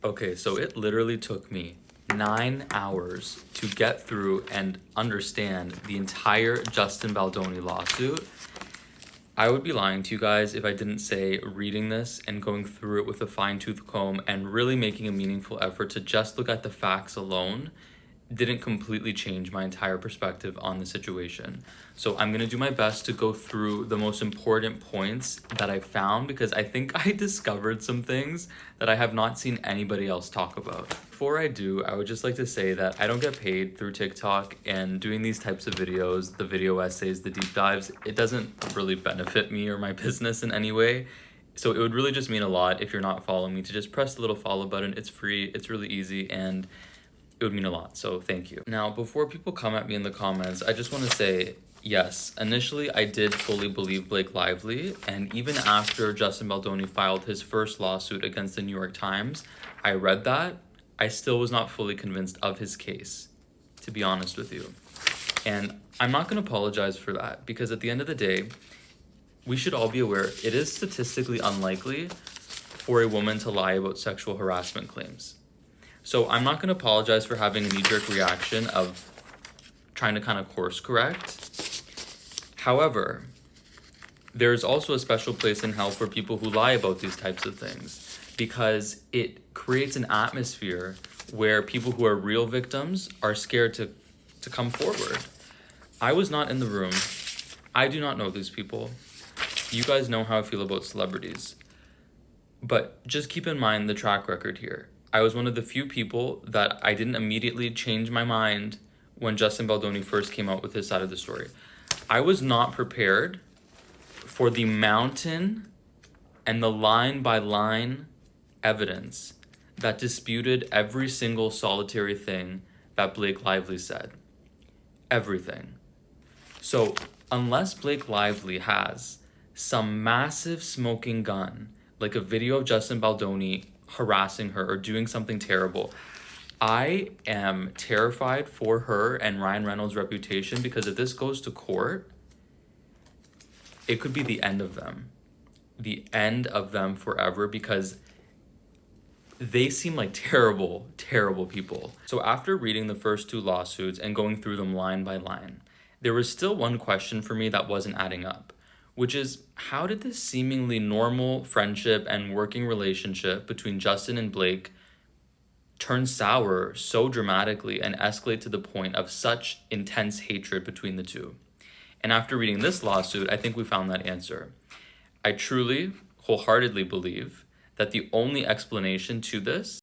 Okay, so it literally took me 9 hours to get through and understand the entire Justin Baldoni lawsuit. I would be lying to you guys if I didn't say reading this and going through it with a fine-tooth comb and really making a meaningful effort to just look at the facts alone didn't completely change my entire perspective on the situation. So I'm gonna do my best to go through the most important points that I found because I think I discovered some things that I have not seen anybody else talk about. Before I do, I would just like to say that I don't get paid through TikTok, and doing these types of videos, the video essays, the deep dives, it doesn't really benefit me or my business in any way. So it would really just mean a lot if you're not following me to just press the little follow button. It's free, it's really easy, and it would mean a lot, so thank you. Now, before people come at me in the comments, I just want to say, yes, initially I did fully believe Blake Lively, and even after Justin Baldoni filed his first lawsuit against the New York Times, I read that, I still was not fully convinced of his case, to be honest with you. And I'm not going to apologize for that, because at the end of the day, we should all be aware it is statistically unlikely for a woman to lie about sexual harassment claims. So I'm not going to apologize for having a knee-jerk reaction of trying to kind of course correct. However, there's also a special place in hell for people who lie about these types of things because it creates an atmosphere where people who are real victims are scared to come forward. I was not in the room. I do not know these people. You guys know how I feel about celebrities. But just keep in mind the track record here. I was one of the few people that I didn't immediately change my mind when Justin Baldoni first came out with his side of the story. I was not prepared for the mountain and the line-by-line evidence that disputed every single solitary thing that Blake Lively said. Everything. So unless Blake Lively has some massive smoking gun, like a video of Justin Baldoni harassing her or doing something terrible, I am terrified for her and Ryan Reynolds' reputation, because if this goes to court, it could be the end of them. The end of them forever, because they seem like terrible, terrible people. So after reading the first two lawsuits and going through them line by line, there was still one question for me that wasn't adding up, which is, how did this seemingly normal friendship and working relationship between Justin and Blake turn sour so dramatically and escalate to the point of such intense hatred between the two? And after reading this lawsuit, I think we found that answer. I truly, wholeheartedly believe that the only explanation to this